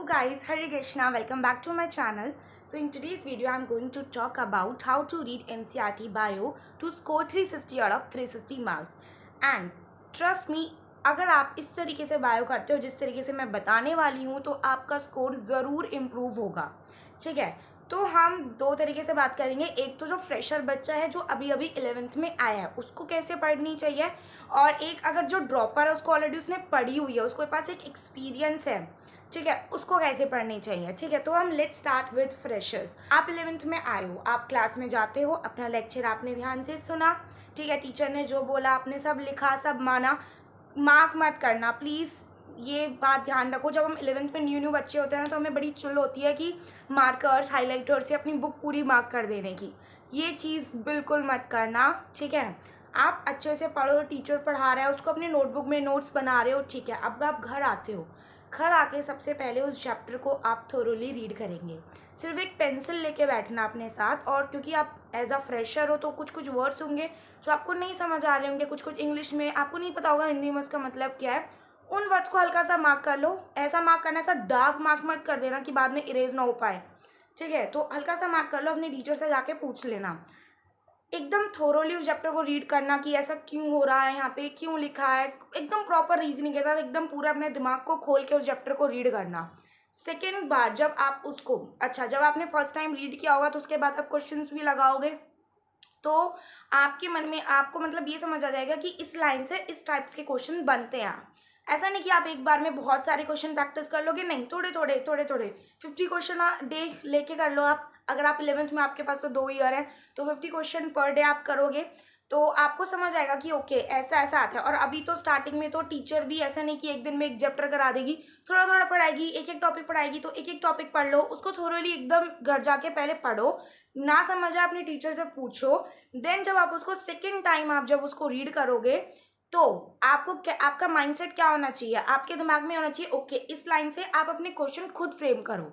guys, Hare Krishna, welcome back to my channel. So in today's video I'm going to talk about how to read NCERT Bio to score 360 out of 360 marks. And trust me, अगर आप इस तरीके से bio करते हो जिस तरीके से मैं बताने वाली हूँ तो आपका स्कोर ज़रूर इम्प्रूव होगा. ठीक है, तो हम दो तरीके से बात करेंगे. एक तो जो फ्रेशर बच्चा है जो अभी अभी 11th में आया है उसको कैसे पढ़नी चाहिए, और एक अगर जो ड्रॉपर है उसको ऑलरेडी उसने पढ़ी हुई है, उसके पास एक एक्सपीरियंस है, ठीक है, उसको कैसे पढ़नी चाहिए. ठीक है, तो हम लेट स्टार्ट विद फ्रेशर्स. आप 11th में आए हो, आप क्लास में जाते हो, अपना लेक्चर आपने ध्यान से सुना, ठीक है, टीचर ने जो बोला आपने सब लिखा, सब माना. मार्क मत करना प्लीज़, ये बात ध्यान रखो. जब हम 11th में न्यू बच्चे होते हैं ना तो हमें बड़ी चुल होती है कि मार्कर्स हाईलाइटर से अपनी बुक पूरी मार्क कर देने की. ये चीज़ बिल्कुल मत करना. ठीक है, आप अच्छे से पढ़ो, टीचर पढ़ा रहा है उसको अपनी नोटबुक में नोट्स बना रहे हो. ठीक है, अब आप घर आते हो, घर आके सबसे पहले उस चैप्टर को आप थोरोली रीड करेंगे. सिर्फ एक पेंसिल लेके बैठना अपने साथ, और क्योंकि आप एज अ फ्रेशर हो तो कुछ कुछ वर्ड्स होंगे जो आपको नहीं समझ आ रहे होंगे, कुछ कुछ इंग्लिश में आपको नहीं पता होगा हिंदी में उसका मतलब क्या है. उन वर्ड्स को हल्का सा मार्क कर लो. ऐसा मार्क करना, ऐसा डार्क मार्क मत कर देना कि बाद में इरेज ना हो पाए. ठीक है, तो हल्का सा मार्क कर लो, अपने टीचर से जाके पूछ लेना. एकदम थोरोली उस चैप्टर को रीड करना कि ऐसा क्यों हो रहा है, यहाँ पे क्यों लिखा है, एकदम प्रॉपर रीजनिंग के साथ एकदम पूरा अपने दिमाग को खोल के उस चैप्टर को रीड करना. सेकेंड बार जब आप उसको, अच्छा, जब आपने फर्स्ट टाइम रीड किया होगा तो उसके बाद आप क्वेश्चंस भी लगाओगे तो आपके मन में आपको मतलब ये समझ आ जाएगा कि इस लाइन से इस टाइप्स के क्वेश्चन बनते हैं. ऐसा नहीं कि आप एक बार में बहुत सारे क्वेश्चन प्रैक्टिस कर लोगे, नहीं, थोड़े थोड़े थोड़े थोड़े 50 क्वेश्चन डे लेके कर लो आप. अगर आप 11th में आपके पास तो 2 ईयर है तो 50 क्वेश्चन पर डे आप करोगे तो आपको समझ आएगा कि ओके ऐसा ऐसा आता है. और अभी तो स्टार्टिंग में तो टीचर भी ऐसा नहीं कि एक दिन में एक चैप्टर करा देगी, थोड़ा थोड़ा पढ़ाएगी, एक एक टॉपिक पढ़ाएगी, तो एक एक टॉपिक पढ़ लो, उसको थोरोली एकदम घर जाके पहले पढ़ो, ना समझ आए अपने टीचर से पूछो. देन जब आप उसको सेकेंड टाइम आप जब उसको रीड करोगे तो आपको क्या, आपका माइंडसेट क्या होना चाहिए, आपके दिमाग में होना चाहिए ओके इस लाइन से आप अपने क्वेश्चन खुद फ्रेम करो.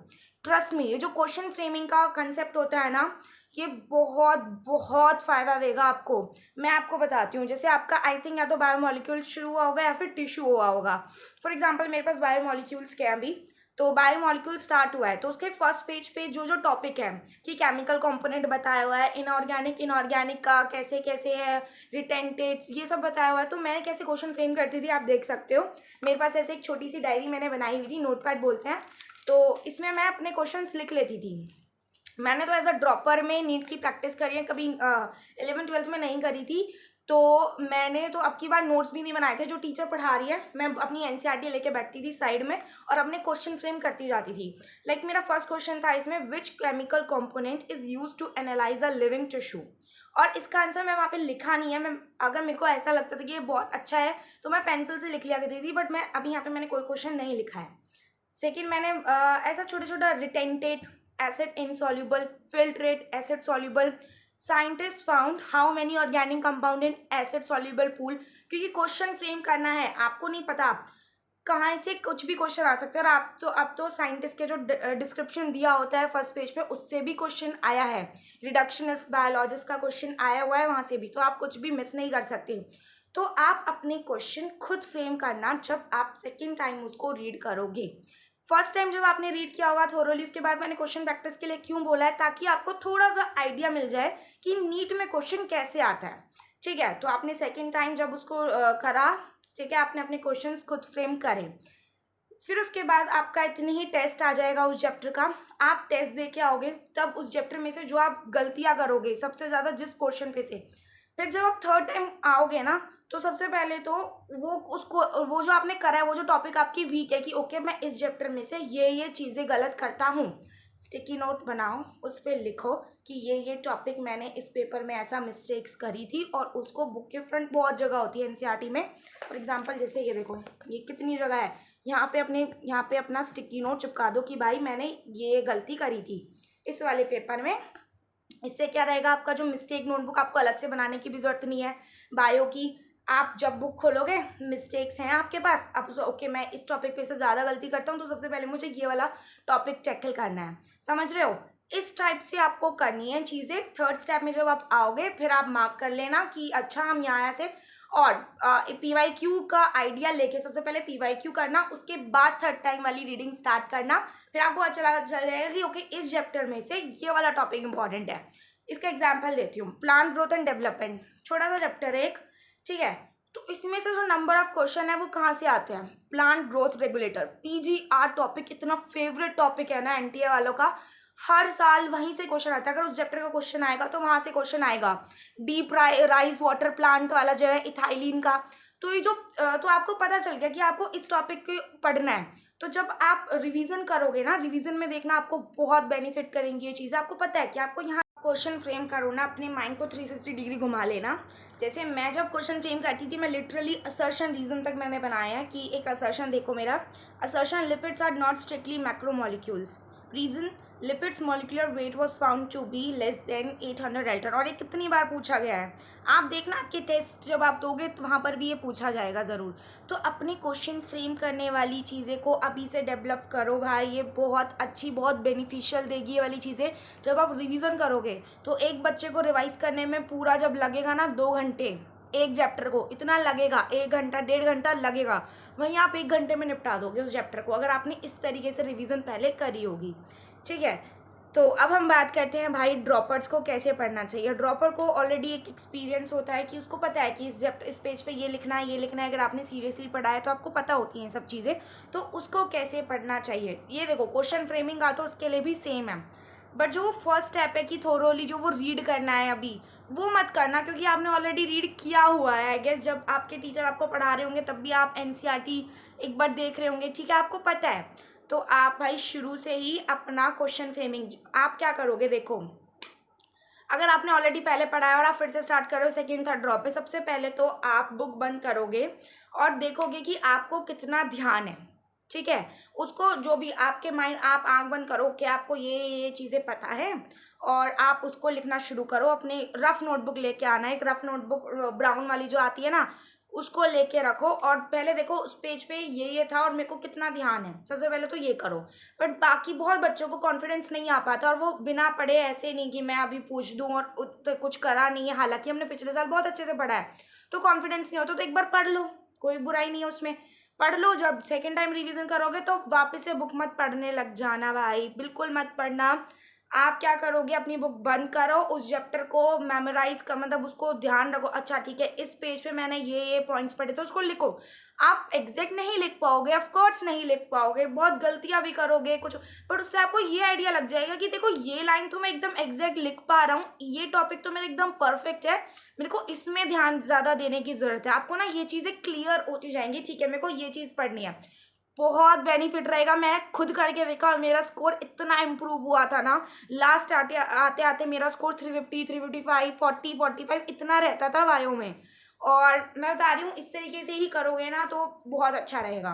ट्रस्ट मी, ये जो क्वेश्चन फ्रेमिंग का कंसेप्ट होता है ना, ये बहुत बहुत फ़ायदा देगा आपको. मैं आपको बताती हूँ, जैसे आपका आई थिंक या तो बायोमोलिक्यूल शुरू हुआ होगा या फिर टिश्यू हुआ होगा. फॉर एग्जांपल मेरे पास बायोमोलिक्यूल्स के हैं अभी, तो बायोमोलिक्यूल स्टार्ट हुआ है तो उसके फर्स्ट पेज पे जो जो टॉपिक है कि केमिकल कंपोनेंट बताया हुआ है, इनऑर्गेनिक का कैसे कैसे है, रिटेंटेड, ये सब बताया हुआ है. तो मैं कैसे क्वेश्चन फ्रेम करती थी आप देख सकते हो. मेरे पास ऐसे एक छोटी सी डायरी मैंने बनाई हुई थी, नोटपैड बोलते हैं, तो इसमें मैं अपने क्वेश्चंस लिख लेती थी. मैंने तो एज अ ड्रॉपर में नीट की प्रैक्टिस करी है, कभी 11th-12th में नहीं करी थी. तो मैंने तो अब की बार नोट्स भी नहीं बनाए थे, जो टीचर पढ़ा रही है मैं अपनी एनसीईआरटी लेके बैठती थी साइड में और अपने क्वेश्चन फ्रेम करती जाती थी. लाइक मेरा फर्स्ट क्वेश्चन था इसमें, which chemical component is use to analyse a living tissue. और इसका आंसर मैं वहाँ पे लिखा नहीं है. मैं अगर मेरे को ऐसा लगता था कि ये बहुत अच्छा है तो मैं पेंसिल से लिख लिया करती थी, बट मैं अभी यहाँ पे मैंने कोई क्वेश्चन नहीं लिखा है. सेकेंड मैंने ऐसा छोटा छोटा रिटेंटेड, acid insoluble, filtrate, acid soluble, scientists found how many organic compound in acid soluble pool. क्योंकि क्वेश्चन फ्रेम करना है, आपको नहीं पता कहाँ से कुछ भी क्वेश्चन आ सकता है. और आप तो अब तो साइंटिस्ट के जो डिस्क्रिप्शन दिया होता है फर्स्ट पेज पे उससे भी क्वेश्चन आया है, रिडक्शनिस्ट बायोलॉजिस्ट का क्वेश्चन आया हुआ है वहाँ से भी, तो आप कुछ भी मिस नहीं कर सकते. तो आप अपने क्वेश्चन खुद फ्रेम करना जब आप सेकेंड टाइम उसको रीड करोगे. फर्स्ट टाइम जब आपने रीड किया होगा थोरोली, उसके बाद मैंने क्वेश्चन प्रैक्टिस के लिए क्यों बोला है, ताकि आपको थोड़ा सा आइडिया मिल जाए कि नीट में क्वेश्चन कैसे आता है. ठीक है, तो आपने सेकेंड टाइम जब उसको करा, ठीक है, आपने अपने क्वेश्चंस खुद फ्रेम करें. फिर उसके बाद आपका इतनी ही टेस्ट आ जाएगा उस चैप्टर का. आप टेस्ट दे के आओगे तब उस चैप्टर में से जो आप गलतियाँ करोगे सबसे ज़्यादा जिस पोर्शन पे से, फिर जब आप थर्ड टाइम आओगे ना तो सबसे पहले तो वो जो आपने करा है, वो जो टॉपिक आपकी वीक है कि ओके मैं इस चैप्टर में से ये चीज़ें गलत करता हूँ, स्टिकी नोट बनाओ, उस पर लिखो कि ये टॉपिक मैंने इस पेपर में ऐसा मिस्टेक्स करी थी, और उसको बुक के फ्रंट बहुत जगह होती है एनसीईआरटी में. फॉर एग्जांपल जैसे ये देखो, ये कितनी जगह है, यहाँ पे अपना स्टिकी नोट चिपका दो कि भाई मैंने ये गलती करी थी इस वाले पेपर में. इससे क्या रहेगा, आपका जो मिस्टेक नोटबुक आपको अलग से बनाने की भी ज़रूरत नहीं है. बायो की आप जब बुक खोलोगे, मिस्टेक्स हैं आपके पास, आप ओके मैं इस टॉपिक पे से ज़्यादा गलती करता हूँ तो सबसे पहले मुझे ये वाला टॉपिक टैकल करना है. समझ रहे हो, इस टाइप से आपको करनी है चीज़ें. थर्ड स्टेप में जब आप आओगे फिर आप मार्क कर लेना कि अच्छा हम यहाँ से और PYQ का आइडिया लेके सबसे पहले PYQ करना, उसके बाद थर्ड टाइम वाली रीडिंग स्टार्ट करना, फिर आपको अच्छा चल जाएगा कि ओके इस चैप्टर में से ये वाला टॉपिक इंपॉर्टेंट है। इसका एग्जाम्पल देती हूँ, प्लांट ग्रोथ एंड डेवलपमेंट, छोटा सा चैप्टर है एक, ठीक है। तो इसमें से जो नंबर ऑफ क्वेश्चन है वो कहाँ से आते हैं, plant growth regulator, PGR topic इतना फेवरेट टॉपिक है ना NTA वालों का, हर साल वहीं से क्वेश्चन आता है। अगर उस चैप्टर का क्वेश्चन आएगा तो वहां से क्वेश्चन आएगा। डीप राइस वाटर प्लांट वाला जो है इथाइलिन का, तो ये जो तो आपको पता चल गया कि आपको इस टॉपिक के पढ़ना है। तो जब आप रिवीजन करोगे ना, रिवीजन में देखना आपको बहुत बेनिफिट करेंगी ये चीज़ें। आपको पता है कि आपको यहाँ क्वेश्चन फ्रेम करो ना, अपने माइंड को 360 डिग्री घुमा लेना। जैसे मैं जब क्वेश्चन फ्रेम करती थी, मैं लिटरली असर्शन रीजन तक मैंने बनाया है कि एक असर्शन देखो मेरा, assertion lipids are not strictly macromolecules, reason lipids molecular weight was found to be less than 800 dalton. और ये कितनी बार पूछा गया है, आप देखना आपके टेस्ट जब आप दोगे तो वहाँ पर भी ये पूछा जाएगा ज़रूर। तो अपने क्वेश्चन फ्रेम करने वाली चीज़ें को अभी से डेवलप करो भाई, ये बहुत अच्छी बहुत बेनिफिशियल देगी ये वाली चीज़ें। जब आप रिवीजन करोगे तो एक बच्चे को रिवाइज करने में पूरा जब लगेगा ना 2 घंटे, एक चैप्टर को इतना लगेगा, 1 घंटा 1.5 घंटा लगेगा, वहीं आप 1 घंटे में निपटा दोगे उस चैप्टर को, अगर आपने इस तरीके से रिवीजन पहले करी होगी, ठीक है। तो अब हम बात करते हैं भाई ड्रॉपर्स को कैसे पढ़ना चाहिए। ड्रॉपर को ऑलरेडी एक एक्सपीरियंस होता है कि उसको पता है कि इस पेज पे ये लिखना है, ये लिखना है। अगर आपने सीरियसली पढ़ा है तो आपको पता होती हैं सब चीज़ें, तो उसको कैसे पढ़ना चाहिए। ये देखो क्वेश्चन फ्रेमिंग का तो उसके लिए भी सेम है, बट जो वो फर्स्ट स्टेप है कि थोरोली जो वो रीड करना है अभी, वो मत करना, क्योंकि आपने ऑलरेडी रीड किया हुआ है। आई गेस जब आपके टीचर आपको पढ़ा रहे होंगे तब भी आप NCERT एक बार देख रहे होंगे, ठीक है, आपको पता है। तो आप भाई शुरू से ही अपना क्वेश्चन फ्रेमिंग आप क्या करोगे, देखो अगर आपने ऑलरेडी पहले पढ़ा है और आप फिर से स्टार्ट करो सेकंड थर्ड ड्रॉप पे, सबसे पहले तो आप बुक बंद करोगे और देखोगे कि आपको कितना ध्यान है, ठीक है। उसको जो भी आपके माइंड, आप आंख बंद करो कि आपको ये चीज़ें पता है, और आप उसको लिखना शुरू करो। अपने रफ नोटबुक लेके आना, एक रफ नोटबुक ब्राउन वाली जो आती है ना, उसको लेके रखो और पहले देखो उस पेज पे ये था और मेरे को कितना ध्यान है, सबसे पहले तो ये करो। बट बाकी बहुत बच्चों को कॉन्फिडेंस नहीं आ पाता और वो बिना पढ़े ऐसे नहीं कि मैं अभी पूछ दूं और कुछ करा नहीं है, हालांकि हमने पिछले साल बहुत अच्छे से पढ़ा है, तो कॉन्फिडेंस नहीं होता तो एक बार पढ़ लो, कोई बुराई नहीं है उसमें, पढ़ लो। जब सेकेंड टाइम रिविजन करोगे तो वापस से बुक मत पढ़ने लग जाना भाई, बिल्कुल मत पढ़ना। आप क्या करोगे, अपनी बुक बंद करो, उस चैप्टर को मेमोराइज कर, मतलब उसको ध्यान रखो, अच्छा ठीक है इस पेज पे मैंने ये पॉइंट्स पढ़े तो उसको लिखो। आप एग्जैक्ट नहीं लिख पाओगे, ऑफ कोर्स नहीं लिख पाओगे, बहुत गलतियां भी करोगे कुछ, बट उससे आपको ये आइडिया लग जाएगा कि देखो ये लाइन तो मैं एकदम एग्जैक्ट लिख पा रहा हूँ, ये टॉपिक तो मेरा एकदम परफेक्ट है, मेरे को इसमें ध्यान ज़्यादा देने की ज़रूरत है। आपको ना ये चीज़ें क्लियर होती जाएंगी, ठीक है मेरे को ये चीज़ पढ़नी है, बहुत बेनिफिट रहेगा। मैं खुद करके देखा और मेरा स्कोर इतना इम्प्रूव हुआ था ना, लास्ट आते आते मेरा स्कोर 350 355 40 45 इतना रहता था बायो में। और मैं बता रही हूँ इस तरीके से ही करोगे ना तो बहुत अच्छा रहेगा,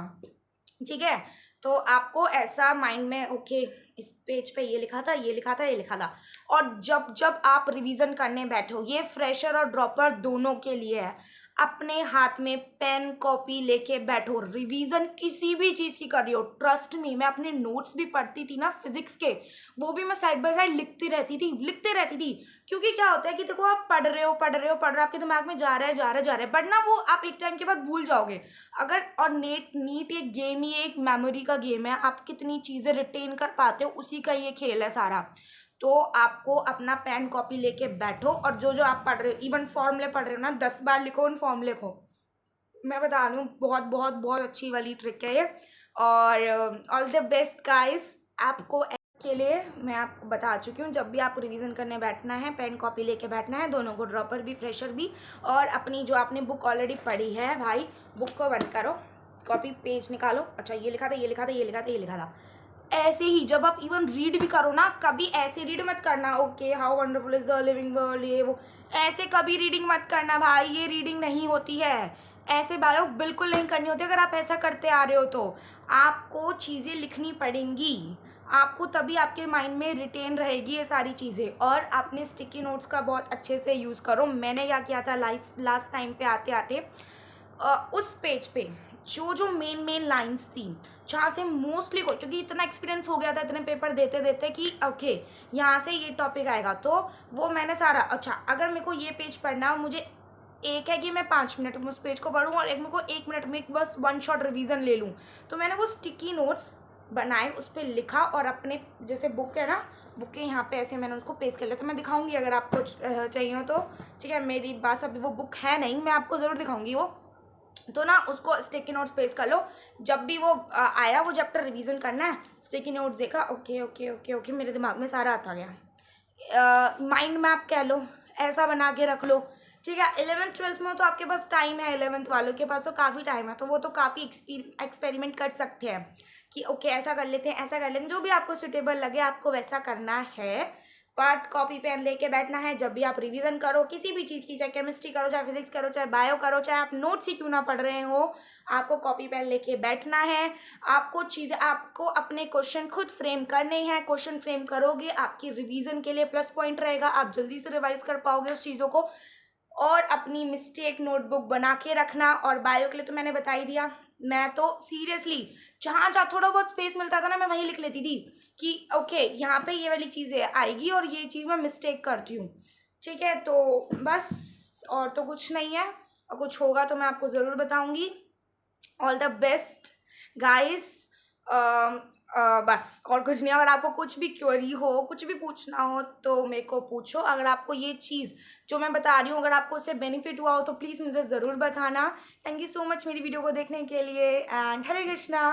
ठीक है। तो आपको ऐसा माइंड में ओके इस पेज पे ये लिखा था, ये लिखा था, ये लिखा था। और जब जब आप रिवीजन करने बैठो, ये फ्रेशर और ड्रॉपर दोनों के लिए है, अपने हाथ में पेन कॉपी लेके बैठो, रिवीजन किसी भी चीज़ की कर रही हो, ट्रस्ट मी, मैं अपने नोट्स भी पढ़ती थी ना फिजिक्स के, वो भी मैं साइड बाय साइड लिखती रहती थी। क्योंकि क्या होता है कि देखो आप पढ़ रहे हो आपके दिमाग में जा रहा है, बट ना वो आप एक टाइम के बाद भूल जाओगे। अगर और नीट एक गेम ही एक मेमोरी का गेम है, आप कितनी चीज़ें रिटेन कर पाते हो उसी का ये खेल है सारा। तो आपको अपना पेन कॉपी लेके बैठो और जो जो आप पढ़ रहे हो, इवन फॉर्मूले पढ़ रहे हो ना, 10 बार लिखो उन फॉर्मूले को, मैं बता रही हूँ बहुत बहुत बहुत अच्छी वाली ट्रिक है ये। और ऑल द बेस्ट गाइस, आपको के लिए मैं आपको बता चुकी हूँ, जब भी आपको रिवीजन करने बैठना है पेन कॉपी लेके बैठना है, दोनों को, ड्रॉपर भी फ्रेशर भी। और अपनी जो आपने बुक ऑलरेडी पढ़ी है भाई, बुक को बंद करो, कॉपी पेज निकालो, अच्छा ये लिखा था, ये लिखा था, ये लिखा था, ये लिखा था। ऐसे ही जब आप इवन रीड भी करो ना, कभी ऐसे रीड मत करना okay how wonderful is the living world, ये वो, ऐसे कभी रीडिंग मत करना भाई, ये रीडिंग नहीं होती है, ऐसे बायो बिल्कुल नहीं करनी होती। अगर आप ऐसा करते आ रहे हो तो आपको चीज़ें लिखनी पड़ेंगी, आपको तभी आपके माइंड में रिटेन रहेगी ये सारी चीज़ें। और आपने स्टिकी नोट्स का बहुत अच्छे से यूज़ करो। मैंने क्या किया था लास्ट टाइम पे आते आते उस पेज पे जो मेन लाइंस थी, जहाँ से मोस्टली को, क्योंकि इतना एक्सपीरियंस हो गया था इतने पेपर देते देते कि ओके यहाँ से ये टॉपिक आएगा, तो वो मैंने सारा, अच्छा अगर मेरे को ये पेज पढ़ना है, मुझे एक है कि मैं 5 मिनट में उस पेज को पढूँ और एक मेरे को 1 मिनट में बस वन शॉट रिवीजन ले लूँ। तो मैंने वो स्टिकी नोट्स बनाए, उस पे लिखा और अपने जैसे बुक है ना, बुक के यहाँ पे ऐसे मैंने उसको पेस्ट कर लिया। तो मैं दिखाऊंगी अगर आपको चाहिए हो तो, ठीक है। मेरी पास अभी वो बुक है नहीं, मैं आपको ज़रूर दिखाऊंगी वो। तो ना उसको स्टिकी नोट्स पेस्ट कर लो। जब भी वो आया वो चैप्टर रिवीजन करना है, स्टिकी नोट्स देखा, ओके ओके ओके ओके, मेरे दिमाग में सारा आ गया। माइंड मैप कह लो, ऐसा बना के रख लो, ठीक है। 11th-12th में तो आपके पास टाइम है, 11th वालों के पास तो काफ़ी टाइम है, तो वो तो काफ़ी एक्सपेरिमेंट कर सकते हैं कि ओके ऐसा कर लेते हैं, ऐसा कर लेते हैं, जो भी आपको सुटेबल लगे आपको वैसा करना है। बट कॉपी पेन लेके बैठना है जब भी आप रिवीजन करो किसी भी चीज़ की, चाहे केमिस्ट्री करो, चाहे फिजिक्स करो, चाहे बायो करो, चाहे आप नोट्स ही क्यों ना पढ़ रहे हो, आपको कॉपी पेन लेके बैठना है। आपको अपने क्वेश्चन खुद फ्रेम करने हैं। क्वेश्चन फ्रेम करोगे आपकी रिवीजन के लिए प्लस पॉइंट रहेगा, आप जल्दी से रिवाइज कर पाओगे उस चीज़ों को। और अपनी मिस्टेक नोटबुक बना के रखना। और बायो के लिए तो मैंने बता ही दिया। मैं तो सीरियसली जहाँ जहाँ थोड़ा बहुत स्पेस मिलता था ना, मैं वहीं लिख लेती थी कि ओके यहाँ पे ये वाली चीज़ें आएगी और ये चीज़ मैं मिस्टेक करती हूँ, ठीक है। तो बस और तो कुछ नहीं है, और कुछ होगा तो मैं आपको ज़रूर बताऊँगी। All the best guys. बस और कुछ नहीं। अगर आपको कुछ भी क्वेरी हो, कुछ भी पूछना हो तो मेरे को पूछो। अगर आपको ये चीज़ जो मैं बता रही हूँ अगर आपको उससे बेनिफिट हुआ हो तो प्लीज़ मुझे ज़रूर बताना। थैंक यू सो मच मेरी वीडियो को देखने के लिए एंड हरे कृष्णा।